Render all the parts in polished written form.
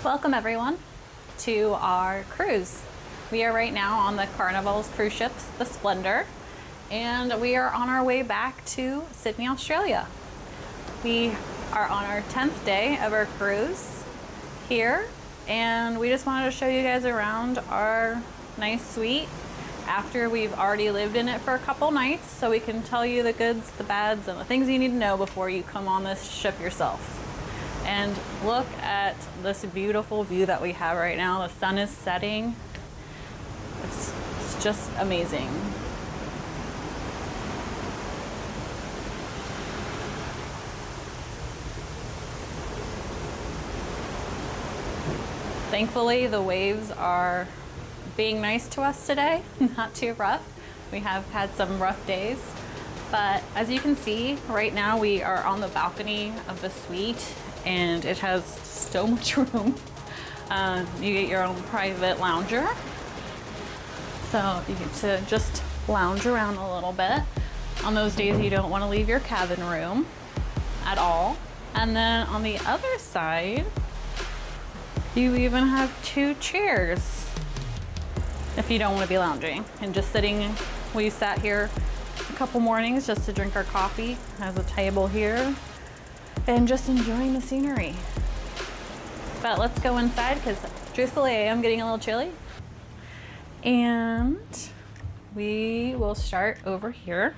Welcome everyone to our cruise. We are right now on the Carnival's cruise ships, the Splendor, and we are on our way back to Sydney, Australia. We are on our 10th day of our cruise here, and we just wanted to show you guys around our nice suite after we've already lived in it for a couple nights, so we can tell you the goods, the bads, and the things you need to know before you come on this ship yourself. And look at this beautiful view that we have right now. The sun is setting. It's just amazing. Thankfully, the waves are being nice to us today, not too rough. We have had some rough days, but as you can see, right now we are on the balcony of the suite, and it has so much room. You get your own private lounger, so you get to just lounge around a little bit on those days you don't want to leave your cabin room at all. And then on the other side, you even have two chairs if you don't want to be lounging and just sitting. We sat here a couple mornings just to drink our coffee. Has a table here and just enjoying the scenery. But let's go inside because truthfully I am getting a little chilly. And we will start over here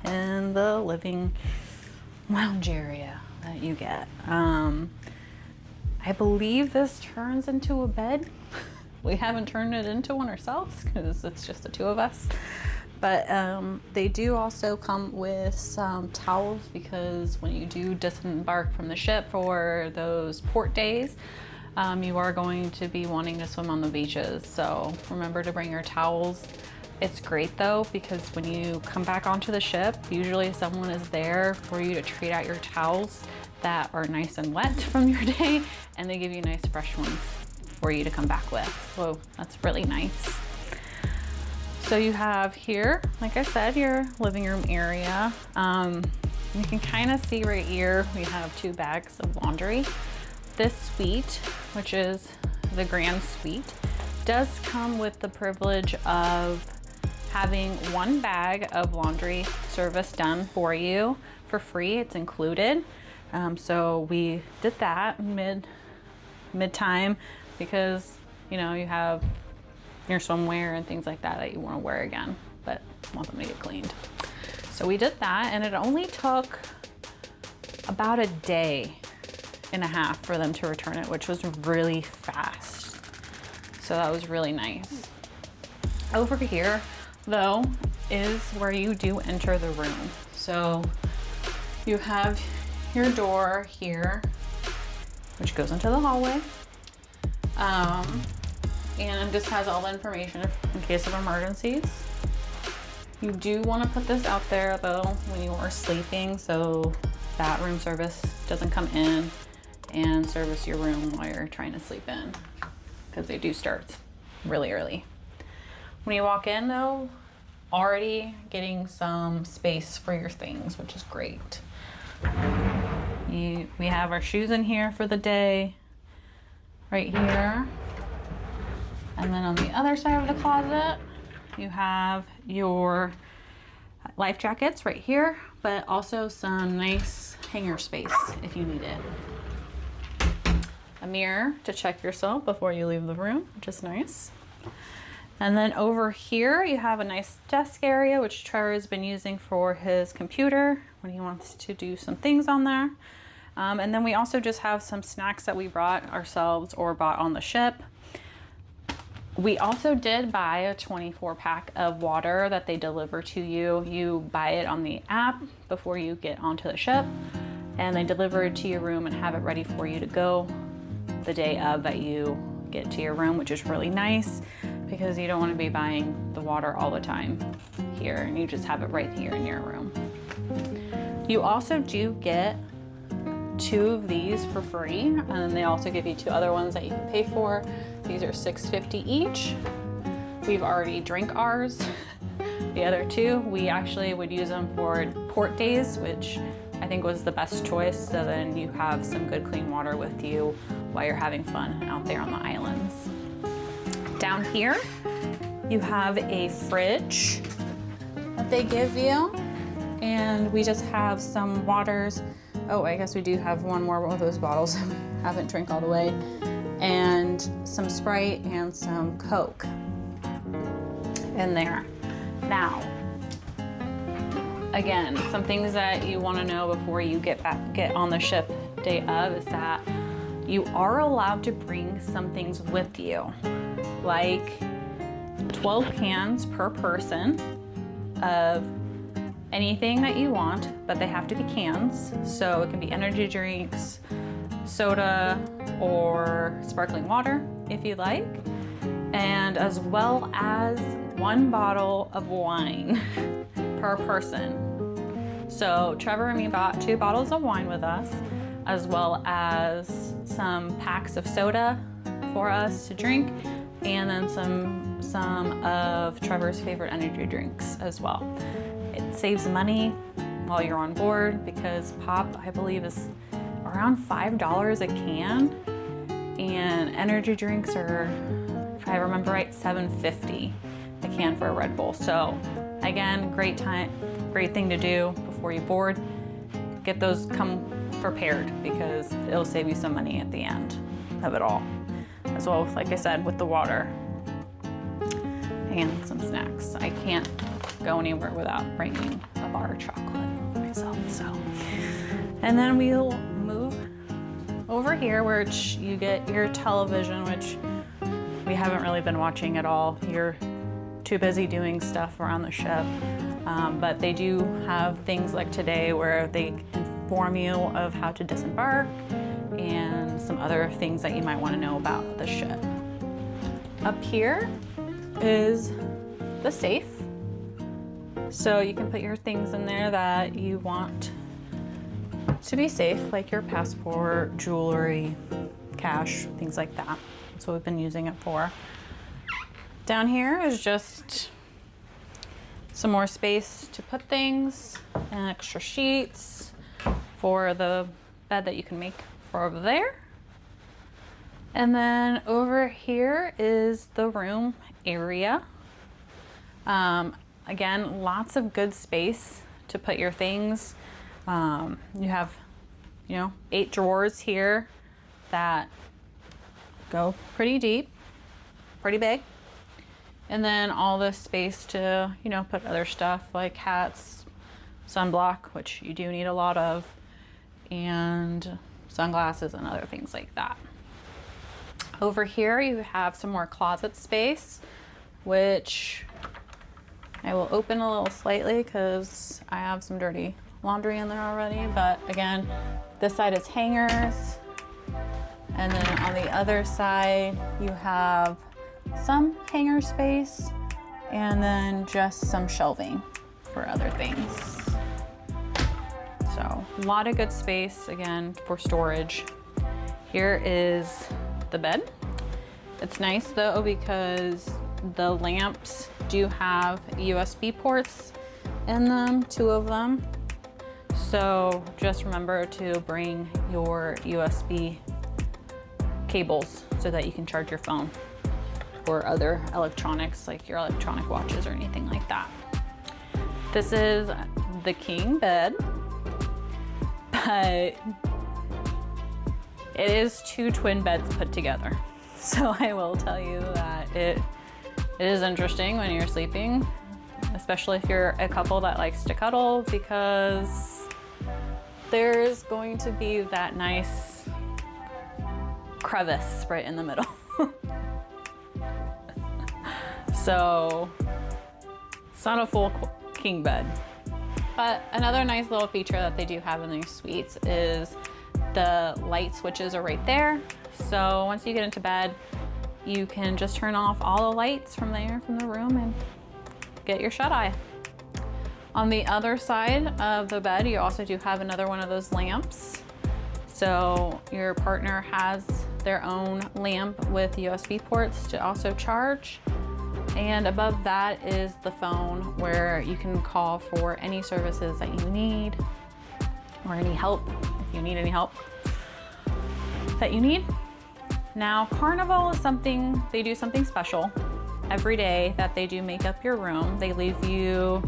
in the living lounge area that you get. I believe this turns into a bed. We haven't turned it into one ourselves because it's just the two of us. But they do also come with some towels, because when you do disembark from the ship for those port days, you are going to be wanting to swim on the beaches. So remember to bring your towels. It's great though, because when you come back onto the ship, usually someone is there for you to trade out your towels that are nice and wet from your day, and they give you nice fresh ones for you to come back with. So that's really nice. So you have here, like I said, your living room area. You can kind of see right here, we have two bags of laundry. This suite, which is the grand suite, does come with the privilege of having one bag of laundry service done for you for free. It's included. So we did that mid-time because, you know, you have your swimwear and things like that that you want to wear again, but want them to get cleaned. So we did that, and it only took about a day and a half for them to return it, which was really fast. So that was really nice. Over here, though, is where you do enter the room. So you have your door here, which goes into the hallway. And just has all the information in case of emergencies. You do want to put this out there though when you are sleeping, so that room service doesn't come in and service your room while you're trying to sleep in, because they do start really early. When you walk in though, already getting some space for your things, which is great. We have our shoes in here for the day, right here. And then on the other side of the closet, you have your life jackets right here, but also some nice hanger space if you need it. A mirror to check yourself before you leave the room, which is nice. And then over here, you have a nice desk area, which Trevor has been using for his computer when he wants to do some things on there. And then we also just have some snacks that we brought ourselves or bought on the ship. We also did buy a 24-pack of water that they deliver to you. You buy it on the app before you get onto the ship, and they deliver it to your room and have it ready for you to go the day of that you get to your room, which is really nice because you don't want to be buying the water all the time here, and you just have it right here in your room. You also do get 2 of these for free, and then they also give you 2 other ones that you can pay for. These are $6.50 each. We've already drank ours. The other 2, we actually would use them for port days, which I think was the best choice. So then you have some good clean water with you while you're having fun out there on the islands. Down here, you have a fridge that they give you, and we just have some waters. Oh, I guess we do have one more of those bottles that we haven't drank all the way, and some Sprite and some Coke in there. Now, again, some things that you want to know before you get on the ship day of is that you are allowed to bring some things with you, like 12 cans per person of anything that you want, but they have to be cans. So it can be energy drinks, soda, or sparkling water if you like, and as well as 1 bottle of wine per person. So Trevor and me bought 2 bottles of wine with us, as well as some packs of soda for us to drink, and then some of Trevor's favorite energy drinks as well. It saves money while you're on board because pop, I believe, is around $5 a can, and energy drinks are, if I remember right, $7.50 a can for a Red Bull. So again, great thing to do before you board. Get those, come prepared, because it'll save you some money at the end of it all. As well, like I said, with the water and some snacks. I can't go anywhere without bringing a bar of chocolate myself. So, and then we'll move over here, where you get your television, which we haven't really been watching at all. You're too busy doing stuff around the ship. But they do have things like today where they inform you of how to disembark and some other things that you might want to know about the ship. Up here is the safe. So you can put your things in there that you want to be safe, like your passport, jewelry, cash, things like that. That's what we've been using it for. Down here is just some more space to put things, and extra sheets for the bed that you can make for over there. And then over here is the room area. Again, lots of good space to put your things. You have, 8 drawers here that go pretty deep, pretty big. And then all this space to, put other stuff like hats, sunblock, which you do need a lot of, and sunglasses and other things like that. Over here you have some more closet space, which I will open a little slightly because I have some dirty laundry in there already. But again, this side is hangers, and then on the other side you have some hanger space, and then just some shelving for other things. So a lot of good space, again, for storage. Here is the bed. It's nice though, because the lamps do have USB ports in them, 2 of them. So just remember to bring your USB cables so that you can charge your phone or other electronics, like your electronic watches or anything like that. This is the king bed, but it is 2 twin beds put together. So I will tell you that it is interesting when you're sleeping, especially if you're a couple that likes to cuddle, because there's going to be that nice crevice right in the middle. So it's not a full king bed. But another nice little feature that they do have in these suites is the light switches are right there. So once you get into bed, you can just turn off all the lights from the room, and get your shut-eye. On the other side of the bed, you also do have another one of those lamps. So your partner has their own lamp with USB ports to also charge. And above that is the phone, where you can call for any services that you need, or any help, if you need any help that you need. Now, Carnival is something, they do something special every day that they do make up your room. They leave you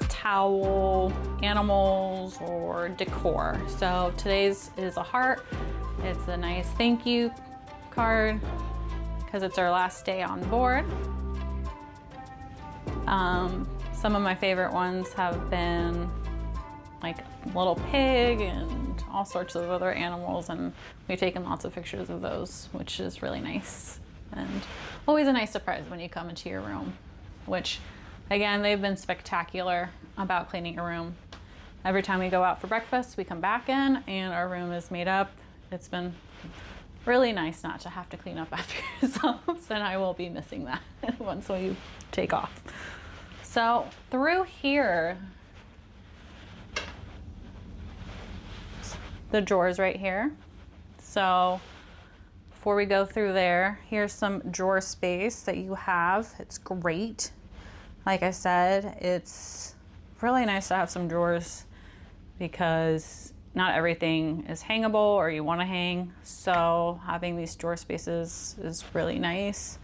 towel, animals, or decor. So today's is a heart. It's a nice thank you card because it's our last day on board. Some of my favorite ones have been like little pig and all sorts of other animals, and we've taken lots of pictures of those, which is really nice and always a nice surprise when you come into your room, which again, they've been spectacular about cleaning your room. Every time we go out for breakfast, we come back in and our room is made up. It's been really nice not to have to clean up after yourselves, and I will be missing that once we take off. So through here, the drawers right here. So before we go through there, here's some drawer space that you have. It's great. Like I said, it's really nice to have some drawers because not everything is hangable or you want to hang. So having these drawer spaces is really nice.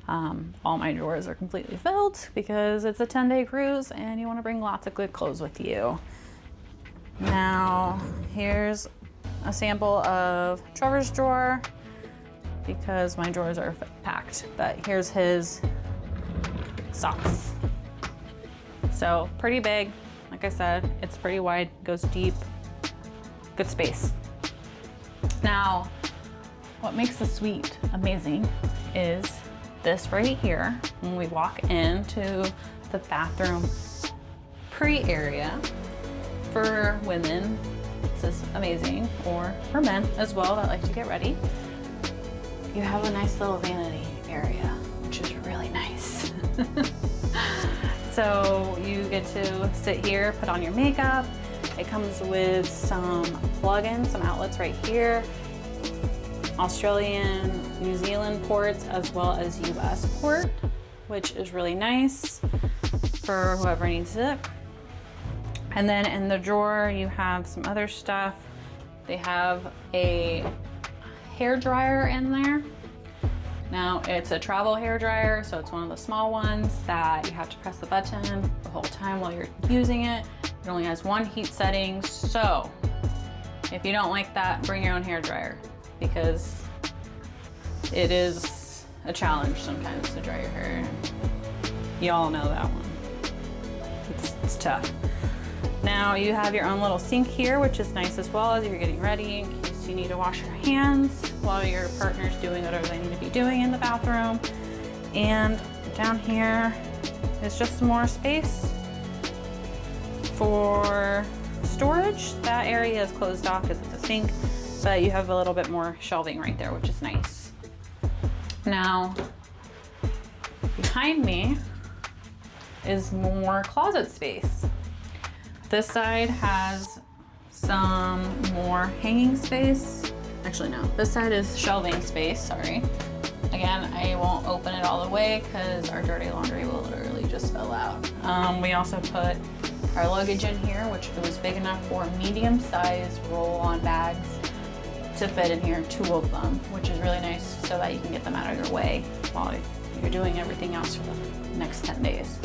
All my drawers are completely filled because it's a 10-day cruise and you want to bring lots of good clothes with you. Now, here's a sample of Trevor's drawer because my drawers are packed, but here's his socks. So pretty big. Like I said, it's pretty wide, goes deep, good space. Now, what makes the suite amazing is this right here. When we walk into the bathroom pre-area for women, this is amazing, or for men as well that like to get ready. You have a nice little vanity area, which is really nice. So you get to sit here, put on your makeup. It comes with some plugins, some outlets right here. Australian, New Zealand ports, as well as US port, which is really nice for whoever needs it. And then in the drawer, you have some other stuff. They have a hair dryer in there. Now it's a travel hair dryer, so it's one of the small ones that you have to press the button the whole time while you're using it. It only has one heat setting, so if you don't like that, bring your own hair dryer because it is a challenge sometimes to dry your hair. You all know that one. It's tough. Now you have your own little sink here, which is nice as well as you're getting ready in case you need to wash your hands while your partner's doing whatever they need to be doing in the bathroom. And down here is just some more space for storage. That area is closed off because it's a sink, but you have a little bit more shelving right there, which is nice. Now, behind me is more closet space. This side has some more hanging space. Actually, no, this side is shelving space, sorry. Again, I won't open it all the way because our dirty laundry will literally just spill out. We also put our luggage in here, which was big enough for medium-sized roll-on bags to fit in here, 2 of them, which is really nice so that you can get them out of your way while you're doing everything else for the next 10 days.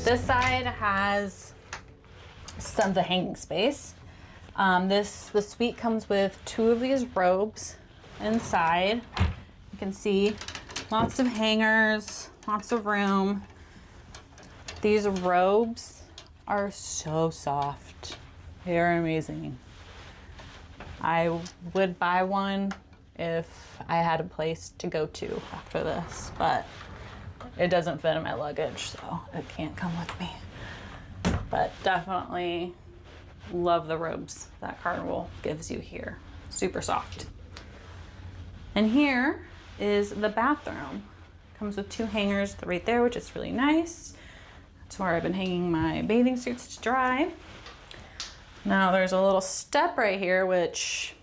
This side has some of the hanging space. The suite comes with 2 of these robes inside. You can see lots of hangers, lots of room. These robes are so soft. They are amazing. I would buy one if I had a place to go to after this, but it doesn't fit in my luggage, so it can't come with me. But definitely love the robes that Carnival gives you here. Super soft. And here is the bathroom. Comes with 2 hangers right there, which is really nice. That's where I've been hanging my bathing suits to dry. Now there's a little step right here, which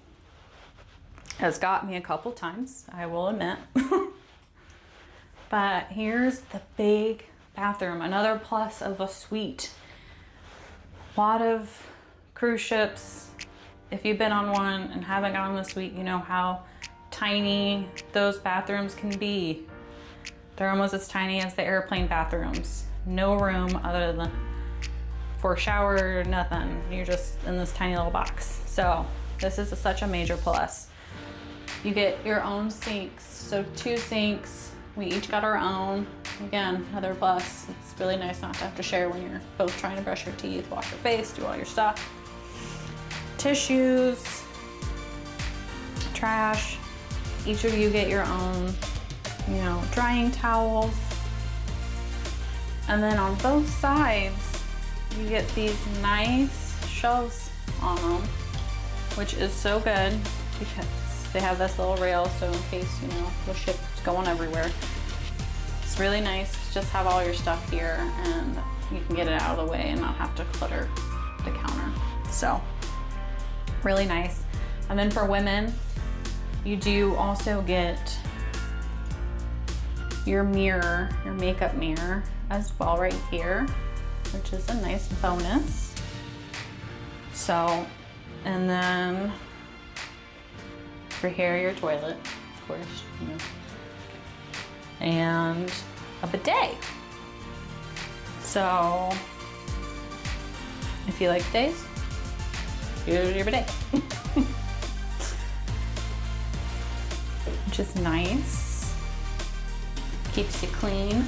has got me a couple times, I will admit. But here's the big bathroom, another plus of a suite. A lot of cruise ships, if you've been on one and haven't gotten the suite, you know how tiny those bathrooms can be. They're almost as tiny as the airplane bathrooms. No room other than for a shower or nothing. You're just in this tiny little box. So this is such a major plus. You get your own sinks. So 2 sinks, we each got our own. Again, another plus. It's really nice not to have to share when you're both trying to brush your teeth, wash your face, do all your stuff. Tissues, trash. Each of you get your own, you know, drying towels. And then on both sides, you get these nice shelves on them, which is so good because they have this little rail, so in case, you know, the ship's going everywhere. It's really nice to just have all your stuff here and you can get it out of the way and not have to clutter the counter. So, really nice. And then for women, you do also get your mirror, your makeup mirror as well right here, which is a nice bonus. So, and then for here, your toilet, of course, you know, and a bidet. So, if you like bidets, here's your bidet. Which is nice. Keeps you clean.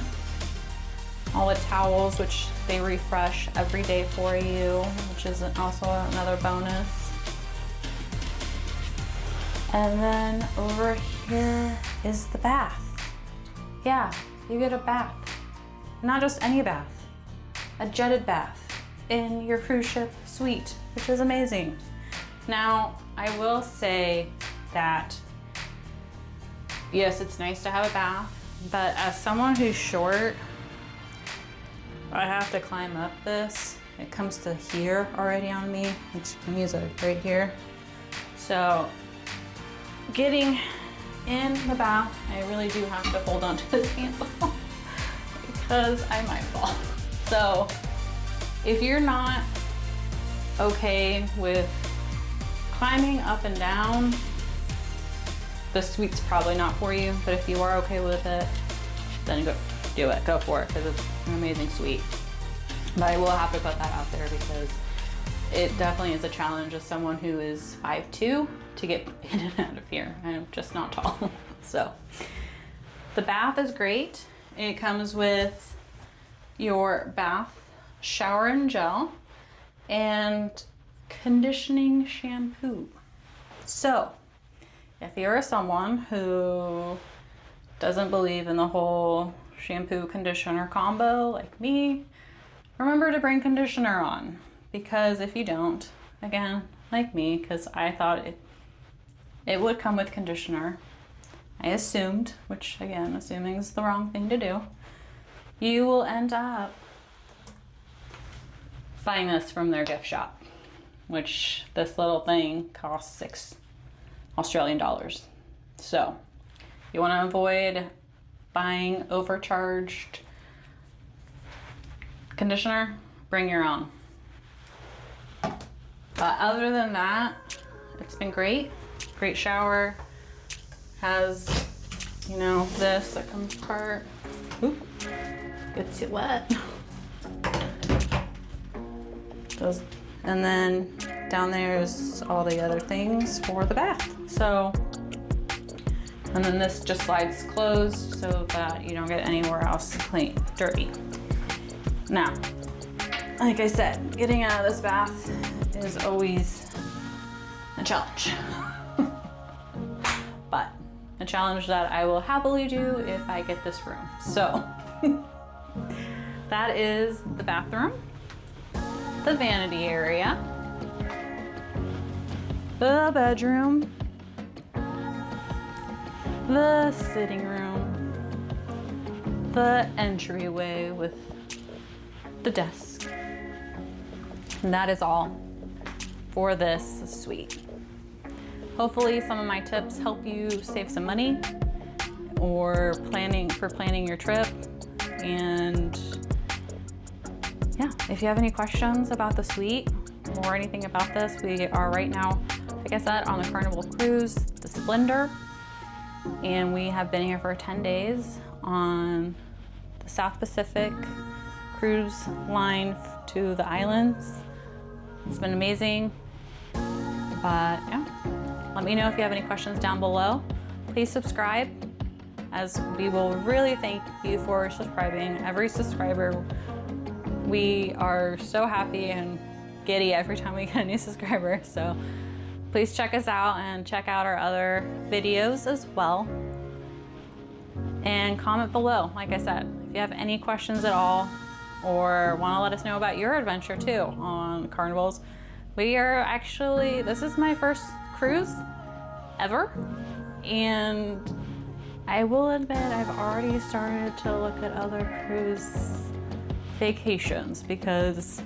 All the towels, which they refresh every day for you, which is also another bonus. And then over here is the bath. Yeah, you get a bath. Not just any bath, a jetted bath in your cruise ship suite, which is amazing. Now, I will say that, yes, it's nice to have a bath, but as someone who's short, I have to climb up this. It comes to here already on me, which means right here. So, getting in the bath, I really do have to hold on to this handle because I might fall. So if you're not okay with climbing up and down, the suite's probably not for you. But if you are okay with it, then go do it, go for it, because it's an amazing suite. But I will have to put that out there because it definitely is a challenge as someone who is 5'2" to get in and out of here. I'm just not tall. So the bath is great. It comes with your bath shower and gel and conditioning shampoo. So if you're someone who doesn't believe in the whole shampoo conditioner combo like me, remember to bring conditioner on. Because if you don't, again, like me, because I thought it would come with conditioner, I assumed, which again, assuming is the wrong thing to do, you will end up buying this from their gift shop, which this little thing costs $6 Australian. So you want to avoid buying overcharged conditioner, bring your own. But other than that, it's been great. Great shower. Has, you know, this that comes apart. Oop, gets it wet. And then down there is all the other things for the bath. So, and then this just slides closed so that you don't get anywhere else clean, dirty. Now, like I said, getting out of this bath is always a challenge. But a challenge that I will happily do if I get this room. So that is the bathroom, the vanity area, the bedroom, the sitting room, the entryway with the desk. And that is all for this suite. Hopefully some of my tips help you save some money or planning your trip. And yeah, if you have any questions about the suite or anything about this, we are right now, like I said, on the Carnival cruise, the Splendor. and we have been here for 10 days on the South Pacific cruise line to the islands. It's been amazing, but yeah, let me know if you have any questions down below. Please subscribe, as we will really thank you for subscribing. Every subscriber, we are so happy and giddy every time we get a new subscriber. So please check us out and check out our other videos as well. And comment below, like I said, if you have any questions at all or want to let us know about your adventure too on Carnivals. We are actually, this is my first cruise ever, and I will admit I've already started to look at other cruise vacations because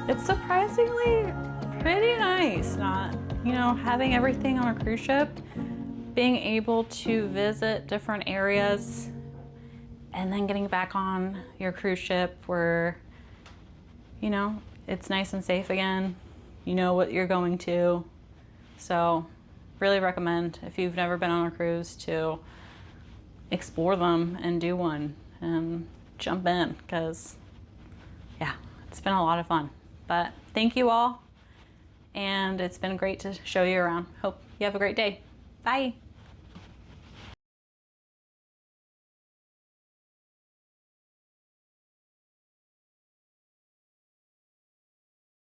it's surprisingly pretty nice, not, you know, having everything on a cruise ship, being able to visit different areas and then getting back on your cruise ship where, you know, it's nice and safe again. You know what you're going to. So really recommend, if you've never been on a cruise, to explore them and do one and jump in, because yeah, it's been a lot of fun. But thank you all, and it's been great to show you around. Hope you have a great day. Bye.